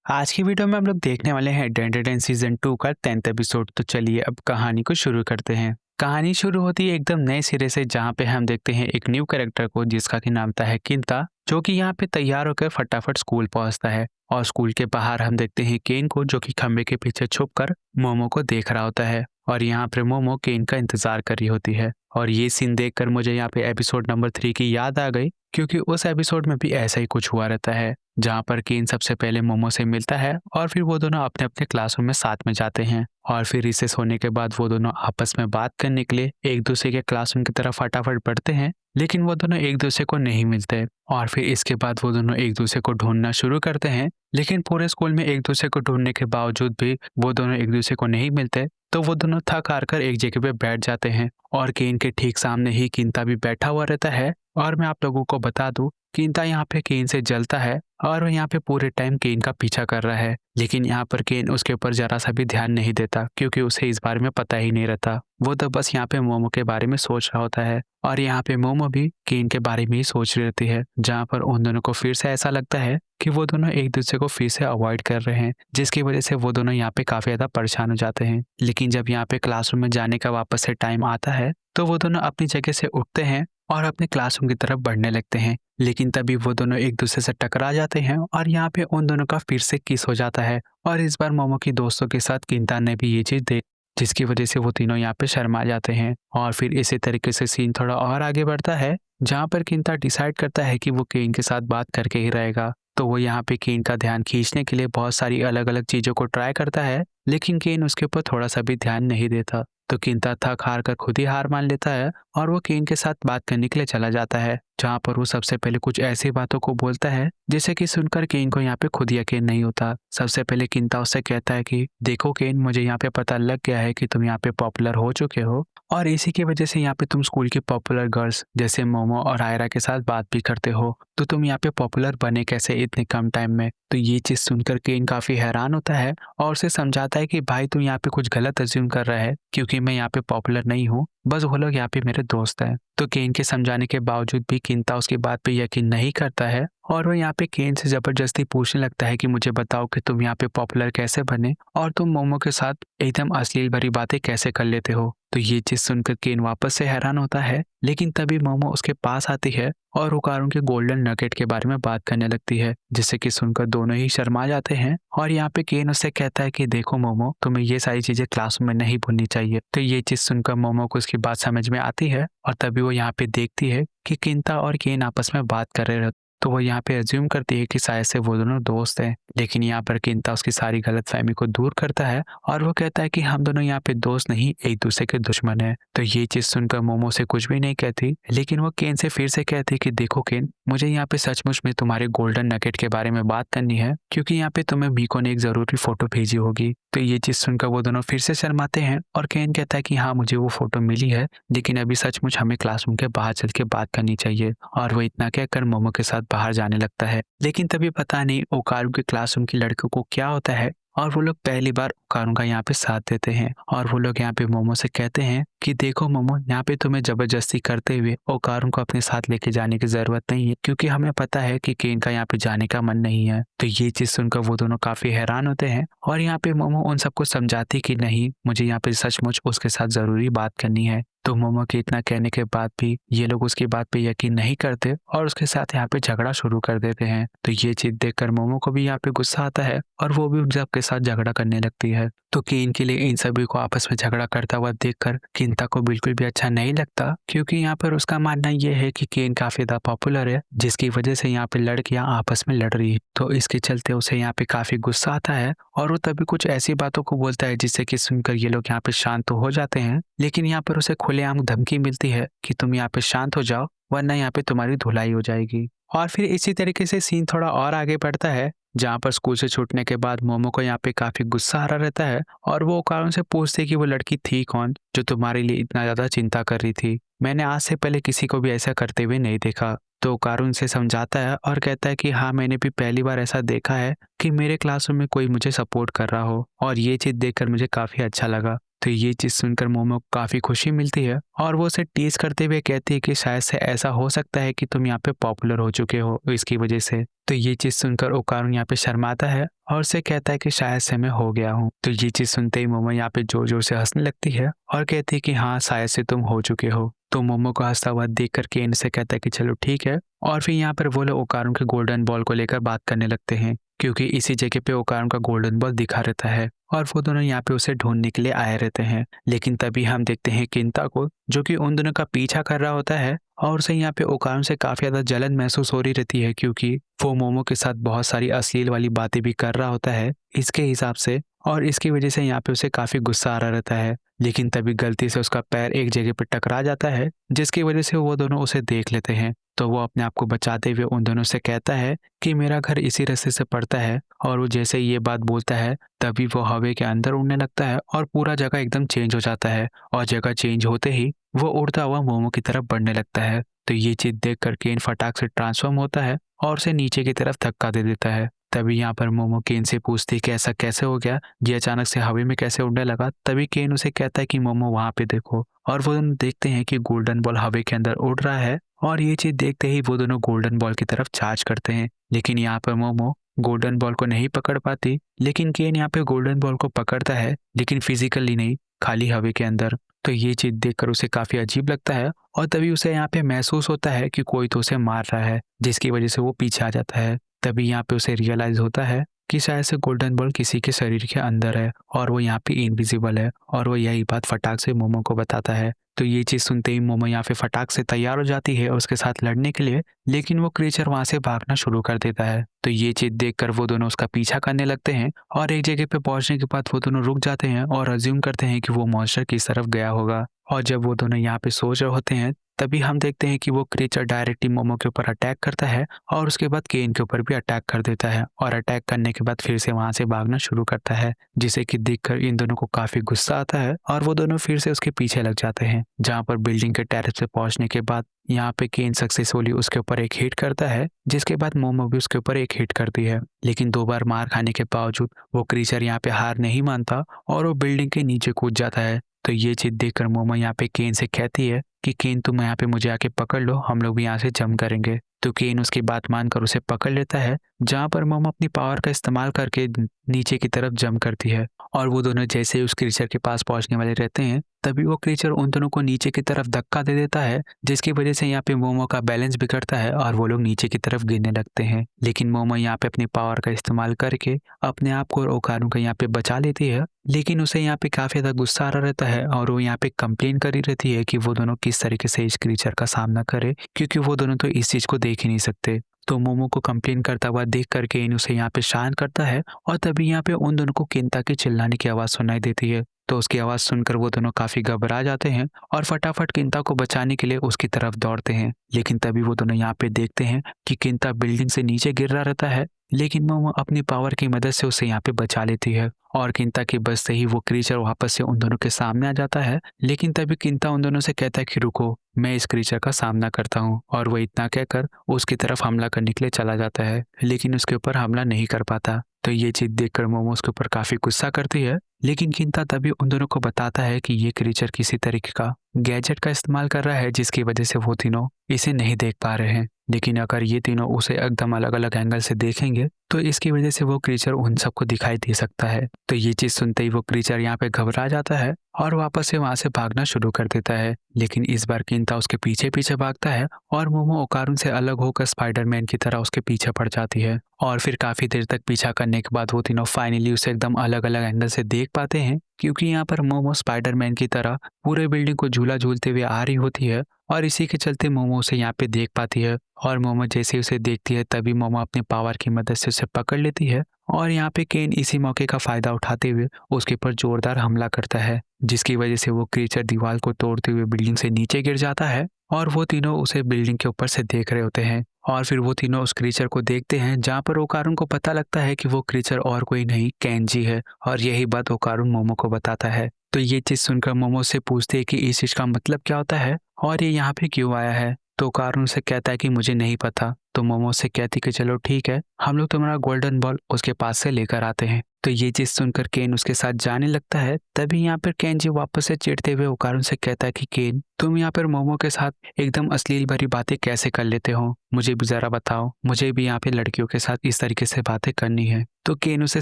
आज की वीडियो में हम लोग देखने वाले हैं डेंडेडन सीजन 2 का 10th एपिसोड। तो चलिए अब कहानी को शुरू करते हैं। कहानी शुरू होती है एकदम नए सिरे से, जहाँ पे हम देखते हैं एक न्यू कैरेक्टर को जिसका की नाम था है किंता, जो कि यहाँ पे तैयार होकर फटाफट स्कूल पहुंचता है। और स्कूल के बाहर हम देखते हैं केन को, जो कि खंबे के पीछे छुपकर मोमो को देख रहा होता है। और यहाँ पे मोमो केन का इंतजार कर रही होती है। और ये सीन देखकर मुझे यहाँ पे एपिसोड नंबर 3 की याद आ गई, क्योंकि उस एपिसोड में भी ऐसा ही कुछ हुआ रहता है, जहाँ पर केन सबसे पहले मोमो से मिलता है और फिर वो दोनों अपने अपने क्लासरूम में साथ में जाते हैं। और फिर रिसेस होने के बाद वो दोनों आपस में बात करने के लिए एक दूसरे के क्लासरूम की तरफ फटाफट बढ़ते हैं, लेकिन वो दोनों एक दूसरे को नहीं मिलते। और फिर इसके बाद वो दोनों एक दूसरे को ढूंढना शुरू करते हैं, लेकिन पूरे स्कूल में एक दूसरे को ढूंढने के बावजूद भी वो दोनों एक दूसरे को नहीं मिलते। तो वो दोनों थक हार कर एक जगह पे बैठ जाते हैं और केन के ठीक सामने ही किंता भी बैठा हुआ रहता है। और मैं आप लोगों को बता दूं, किंता यहाँ पे केन से जलता है और वो यहाँ पे पूरे टाइम केन का पीछा कर रहा है, लेकिन यहाँ पर केन उसके ऊपर जरा सा भी ध्यान नहीं देता, क्योंकि उसे इस बारे में पता ही नहीं रहता। वो तो बस यहाँ पे मोमो के बारे में सोच रहा होता है और यहाँ पे मोमो भी केन के बारे में ही सोच रही रहती है, जहाँ पर उन दोनों को फिर से ऐसा लगता है कि वो दोनों एक दूसरे को फिर से अवॉइड कर रहे हैं, जिसकी वजह से वो दोनों यहाँ पे काफी ज्यादा परेशान हो जाते हैं। लेकिन जब यहाँ पे क्लासरूम में जाने का वापस से टाइम आता है, तो वो दोनों अपनी जगह से उठते हैं और अपने क्लासरूम की तरफ बढ़ने लगते हैं। लेकिन तभी वो दोनों एक दूसरे से टकरा जाते हैं और यहाँ पे उन दोनों का फिर से किस हो जाता है। और इस बार मोमो की दोस्तों के साथ किंता ने भी ये चीज देख, जिसकी वजह से वो तीनों यहाँ पे शर्मा जाते हैं। और फिर इसी तरीके से सीन थोड़ा और आगे बढ़ता है, जहाँ पर किंता डिसाइड करता है कि वो केन के साथ बात करके ही रहेगा। तो वो यहाँ पे केन का ध्यान खींचने के लिए बहुत सारी अलग अलग चीजों को ट्राई करता है, लेकिन केन उसके ऊपर थोड़ा सा भी ध्यान नहीं देता। तो किंता थक हार कर खुद ही हार मान लेता है और वो केन के साथ बात करने के लिए चला जाता है, जहाँ पर वो सबसे पहले कुछ ऐसी बातों को बोलता है जिसे कि सुनकर केन को यहाँ पे खुद यकीन नहीं होता। सबसे पहले किंता उससे कहता है कि देखो केन, मुझे यहाँ पे पता लग गया है कि तुम यहाँ पे पॉपुलर हो चुके हो और इसी की वजह से यहाँ पे तुम स्कूल की पॉपुलर गर्ल्स जैसे मोमो और आयरा के साथ बात भी करते हो। तो तुम यहाँ पे पॉपुलर बने कैसे इतने कम टाइम में? तो ये चीज सुनकर केन काफी हैरान होता है और उसे समझाता है कि भाई तुम यहाँ पे कुछ गलत अज्यूम कर रहा है, क्योंकि मैं यहाँ पे पॉपुलर नहीं हूँ, बस वो लोग यहाँ पे मेरे दोस्त हैं। तो केन के समझाने के बावजूद भी किंता उसकी बात पे यकीन नहीं करता है और वो यहाँ पे केन से जबरदस्ती पूछने लगता है कि मुझे बताओ कि तुम यहाँ पे पॉपुलर कैसे बने और तुम मोमो के साथ एकदम अश्लील भरी बातें कैसे कर लेते हो। तो ये चीज सुनकर केन वापस से हैरान होता है, लेकिन तभी मोमो उसके पास आती है और ओकारुन के गोल्डन नगेट के बारे में बात करने लगती है, जिसे कि सुनकर दोनों ही शर्मा जाते हैं। और यहाँ पे केन उससे कहता है कि देखो मोमो, तुम्हें ये सारी चीजें क्लासरूम में नहीं भूलनी चाहिए। तो ये चीज सुनकर मोमो को उसकी बात समझ में आती है और तभी वो यहाँ पे देखती है कि किंता और केन आपस में बात कर रहे। तो वो यहाँ पे अज्यूम करती है कि शायद से वो दोनों दोस्त हैं, लेकिन यहाँ पर किंता उसकी सारी गलतफहमी को दूर करता है और वो कहता है कि हम दोनों यहाँ पे दोस्त नहीं, एक दूसरे के दुश्मन हैं। तो ये चीज सुनकर मोमो से कुछ भी नहीं कहती, लेकिन वो केन से फिर से कहती कि देखो केन, मुझे यहाँ पे सचमुच में तुम्हारे गोल्डन नगेट के बारे में बात करनी है, क्योंकि यहाँ पे तुम्हें मीको ने एक जरूरी फोटो भेजी होगी। तो ये चीज सुनकर वो दोनों फिर से शर्माते हैं और केन कहता है कि हाँ, मुझे वो फोटो मिली है, लेकिन अभी सचमुच हमें क्लासरूम के बाहर चल के बात करनी चाहिए। और वो इतना कहकर मोमो के साथ बाहर जाने लगता है। लेकिन तभी पता नहीं ओकारू के क्लासरूम की लड़कियों को क्या होता है और वो लोग पहली बार ओकारू का यहाँ पे साथ देते हैं और वो लोग यहाँ पे मोमो से कहते हैं कि देखो मोमो, यहाँ पे तुम्हें जबरदस्ती करते हुए ओकारू को अपने साथ लेके जाने की जरूरत नहीं है, क्योंकि हमें पता है कि केन का यहाँ पे जाने का मन नहीं है। तो ये चीज सुनकर वो दोनों काफी हैरान होते हैं और यहाँ पे मोमो उन सबको समझाती कि नहीं, मुझे यहाँ पे सचमुच उसके साथ जरूरी बात करनी है। तो मोमो के इतना कहने के बाद भी ये लोग उसकी बात पे यकीन नहीं करते और उसके साथ यहाँ पे झगड़ा शुरू कर देते हैं। तो ये चीज देखकर मोमो को भी यहाँ पे गुस्सा आता है और वो भी उन सबके साथ झगड़ा करने लगती है। तो केन के लिए इन सभी को आपस में झगड़ा करता हुआ देखकर किंता को बिल्कुल भी अच्छा नहीं लगता, क्योंकि यहाँ पर उसका मानना ये है कि केन काफी ज्यादा पॉपुलर है, जिसकी वजह से यहाँ पे लड़कियां आपस में लड़ रही है। तो इसके चलते उसे यहाँ पे काफी गुस्सा आता है और वो तभी कुछ ऐसी बातों को बोलता है जिससे कि सुनकर ये लोग यहाँ पे शांत तो हो जाते हैं, लेकिन यहाँ पर उसे खुलेआम धमकी मिलती है कि तुम यहाँ पे शांत हो जाओ, वरना यहाँ पे तुम्हारी धुलाई हो जाएगी। और फिर इसी तरीके से सीन थोड़ा और आगे बढ़ता है, जहाँ पर स्कूल से छूटने के बाद मोमो को यहाँ पे काफी गुस्सा आ रहा रहता है और वो ओकारुन से पूछती है कि वो लड़की थी कौन जो तुम्हारे लिए इतना ज्यादा चिंता कर रही थी। मैंने आज से पहले किसी को भी ऐसा करते हुए नहीं देखा। तो ओकारुन से समझाता है और कहता है कि हाँ, मैंने भी पहली बार ऐसा देखा है कि मेरे क्लासरूम में कोई मुझे सपोर्ट कर रहा हो और ये चीज देखकर मुझे काफी अच्छा लगा। तो ये चीज़ सुनकर मोमो को काफ़ी खुशी मिलती है और वो उसे टीज़ करते हुए कहती है कि शायद से ऐसा हो सकता है कि तुम यहाँ पे पॉपुलर हो चुके हो इसकी वजह से। तो ये चीज़ सुनकर ओकारुन यहाँ पे शर्माता है और उसे कहता है कि शायद से मैं हो गया हूँ। तो ये चीज़ सुनते ही मोमो यहाँ पे जोर-जोर से हँसने लगती है और कहती है कि हाँ, शायद से तुम हो चुके हो। तो मोमो को हँसता हुआ देख कर केन से कहता है कि चलो ठीक है और फिर यहाँ पर वो लोग ओकारुन के गोल्डन बॉल को लेकर बात करने लगते हैं क्योंकि इसी जगह पे ओकारुन का गोल्डन बॉल दिखा रहता है और वो दोनों यहाँ पे उसे ढूंढने के लिए आए रहते हैं। लेकिन तभी हम देखते हैं किंता को जो कि उन दोनों का पीछा कर रहा होता है और उसे यहाँ पे ओकारुन से काफी ज्यादा जलन महसूस हो रही रहती है क्योंकि वो मोमो के साथ बहुत सारी अश्लील वाली बातें भी कर रहा होता है इसके हिसाब से और इसकी वजह से यहाँ पे उसे काफी गुस्सा आ रहा रहता है। लेकिन तभी गलती से उसका पैर एक जगह पर टकरा जाता है जिसकी वजह से वो दोनों उसे देख लेते हैं। तो वो अपने आप को बचाते हुए उन दोनों से कहता है कि मेरा घर इसी रास्ते से पड़ता है और वो जैसे ही ये बात बोलता है तभी वो हवा के अंदर उड़ने लगता है और पूरा जगह एकदम चेंज हो जाता है और जगह चेंज होते ही वो उड़ता हुआ मोमो की तरफ बढ़ने लगता है। तो ये चीज देख कर केन फटाक से ट्रांसफॉर्म होता है और उसे नीचे की तरफ धक्का दे देता है। तभी यहाँ पर मोमो केन से पूछती है कि ऐसा कैसे हो गया, ये अचानक से हवा में कैसे उड़ने लगा। तभी केन उसे कहता है कि मोमो वहां पे देखो और वो दोनों देखते हैं कि गोल्डन बॉल हवा के अंदर उड़ रहा है और ये चीज देखते ही वो दोनों गोल्डन बॉल की तरफ चार्ज करते हैं। लेकिन यहाँ पर मोमो गोल्डन बॉल को नहीं पकड़ पाती लेकिन केन यहाँ पे गोल्डन बॉल को पकड़ता है लेकिन फिजिकली नहीं, खाली हवा के अंदर। तो ये चीज देखकर उसे काफी अजीब लगता है और तभी उसे यहाँ पे महसूस होता है कि कोई तो उसे मार रहा है जिसकी वजह से वो पीछे आ जाता है। तभी यहाँ पे उसे रियलाइज होता है कि शायद से गोल्डन बॉल किसी के शरीर के अंदर है और वो यहाँ पे इनविजिबल है और वो यही बात फटाक से मोमो को बताता है। तो ये चीज सुनते ही मोमो यहाँ पे फटाक से तैयार हो जाती है उसके साथ लड़ने के लिए लेकिन वो क्रीचर वहां से भागना शुरू कर देता है। तो ये चीज देखकर वो दोनों उसका पीछा करने लगते हैं और एक जगह पे पहुंचने के बाद वो दोनों रुक जाते हैं और अज्यूम करते हैं कि वो मॉन्स्टर किस तरफ गया होगा। और जब वो दोनों यहाँ पे सोच रहे होते हैं तभी हम देखते हैं कि वो क्रीचर डायरेक्टली मोमो के ऊपर अटैक करता है और उसके बाद केन के ऊपर भी अटैक कर देता है और अटैक करने के बाद फिर से वहां से भागना शुरू करता है जिसे कि देखकर इन दोनों को काफी गुस्सा आता है और वो दोनों फिर से उसके पीछे लग जाते हैं। जहाँ पर बिल्डिंग के टेरेस पे पहुंचने के बाद यहाँ पे केन सक्सेसफुली उसके ऊपर एक हिट करता है जिसके बाद मोमो भी उसके ऊपर एक हिट करती है। लेकिन 2 बार मार खाने के बावजूद वो क्रीचर यहाँ पे हार नहीं मानता और वो बिल्डिंग के नीचे कूद जाता है। तो ये चीज देखकर मोमो यहाँ पे केन से कहती है कि केन तुम यहाँ पे मुझे आके पकड़ लो, हम लोग भी यहाँ से जंप करेंगे। तो केन उसकी बात मानकर उसे पकड़ लेता है जहाँ पर मोमो अपनी पावर का इस्तेमाल करके नीचे की तरफ जंप करती है और वो दोनों जैसे ही उस क्रीचर के पास पहुंचने वाले रहते हैं तभी वो क्रीचर उन दोनों को नीचे की तरफ धक्का दे देता है जिसकी वजह से यहाँ पे मोमो का बैलेंस बिगड़ता है और वो लोग नीचे की तरफ गिरने लगते हैं। लेकिन मोमो यहाँ पे अपनी पावर का इस्तेमाल करके अपने आप को और ओकारुन को यहाँ पे बचा लेती है लेकिन उसे यहाँ पे काफी ज्यादा गुस्सा आ रहा रहता है और वो यहाँ पे कंप्लेन करी रहती है कि वो दोनों किस तरीके से इस क्रीचर का सामना करे क्योंकि वो दोनों तो इस चीज को देख ही नहीं सकते। तो मोमो को कंप्लेन करता हुआ देख करके इन उसे यहाँ पे शांत करता है और तभी यहाँ पे उन दोनों को किंता की चिल्लाने की आवाज सुनाई देती है। तो उसकी आवाज सुनकर वो दोनों काफी घबरा जाते हैं और फटाफट किंता को बचाने के लिए उसकी तरफ दौड़ते हैं। लेकिन तभी वो दोनों यहाँ पे देखते हैं कि किंता बिल्डिंग से नीचे गिर रहा रहता है लेकिन मोमो अपनी पावर की मदद से उसे यहाँ पे बचा लेती है और किंता की बचते ही वो क्रीचर वापस से उन दोनों के सामने आ जाता है। लेकिन तभी किंता उन दोनों से कहता है कि रुको, मैं इस क्रीचर का सामना करता हूँ और वो इतना कहकर उसकी तरफ हमला करने के लिए चला जाता है लेकिन उसके ऊपर हमला नहीं कर पाता। तो ये चीज देखकर मोमो उसके ऊपर काफी गुस्सा करती है लेकिन किंता तभी उन दोनों को बताता है कि ये क्रीचर किसी तरीके का गैजेट का इस्तेमाल कर रहा है जिसकी वजह से वो तीनों इसे नहीं देख पा रहे हैं। लेकिन अगर ये तीनों उसे एकदम अलग अलग एंगल से देखेंगे तो इसकी वजह से वो क्रीचर उन सबको दिखाई दे सकता है। तो ये चीज सुनते ही वो क्रीचर यहाँ पे घबरा जाता है और वापस से वहां से भागना शुरू कर देता है। लेकिन इस बार किंता उसके पीछे पीछे भागता है और मोमो ओकारुन से अलग होकर स्पाइडरमैन की तरह उसके पीछे पड़ जाती है और फिर काफी देर तक पीछा करने के बाद वो तीनों फाइनली उसे एकदम अलग अलग एंगल से देख पाते हैं क्योंकि यहाँ पर मोमो स्पाइडरमैन की तरह पूरे बिल्डिंग को झूला झूलते हुए आ रही होती है और इसी के चलते मोमो उसे यहाँ पे देख पाती है और मोमो जैसे उसे देखती है तभी मोमो अपने पावर की मदद से उसे पकड़ लेती है और यहाँ पे केन इसी मौके का फायदा उठाते हुए उसके ऊपर जोरदार हमला करता है जिसकी वजह से वो क्रीचर दीवार को तोड़ते हुए बिल्डिंग से नीचे गिर जाता है और वो तीनों उसे बिल्डिंग के ऊपर से देख रहे होते हैं और फिर वो तीनों उस क्रीचर को देखते हैं जहाँ पर ओकारुन को पता लगता है कि वो क्रीचर और कोई नहीं केंजी है और यही बात ओकारुन मोमो को बताता है। तो ये चीज सुनकर मोमो से पूछते है कि इस चीज का मतलब क्या होता है और ये यहाँ पे क्यों आया है। तो ओकारुन से कहता है कि मुझे नहीं पता तो मोमो से कहती कि चलो ठीक है, हम लोग तुम्हारा गोल्डन बॉल उसके पास से लेकर आते हैं। तो ये चीज सुनकर केन उसके साथ जाने लगता है। तभी यहाँ पर केनजी वापस से चिढ़ते हुए ओकारुन से कहता है कि केन, तुम यहाँ पर मोमो के साथ एकदम अश्लील भरी बातें कैसे कर लेते हो, मुझे भी जरा बताओ, मुझे भी यहाँ पे लड़कियों के साथ इस तरीके से बातें करनी है। तो केन उसे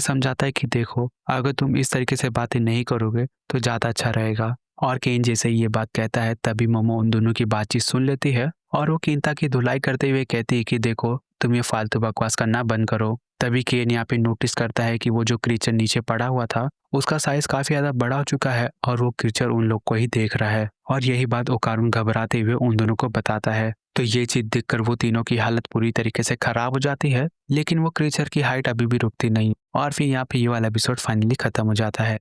समझाता है कि देखो, अगर तुम इस तरीके से बातें नहीं करोगे तो ज्यादा अच्छा रहेगा। और केन जैसे ये बात कहता है तभी मोमो उन दोनों की बातचीत सुन लेती है और वो केंता की धुलाई करते हुए कहती है कि देखो, तुम ये फालतू बकवास करना बंद करो। तभी केन यहाँ पे नोटिस करता है कि वो जो क्रीचर नीचे पड़ा हुआ था उसका साइज काफी ज्यादा बड़ा हो चुका है और वो क्रीचर उन लोग को ही देख रहा है। और यही बात ओकारुन घबराते हुए उन दोनों को बताता है। तो ये चीज देखकर वो तीनों की हालत पूरी तरीके से खराब हो जाती है, लेकिन वो क्रीचर की हाइट अभी भी रुकती नहीं और फिर यहाँ पे ये वाला एपिसोड फाइनली खत्म हो जाता है।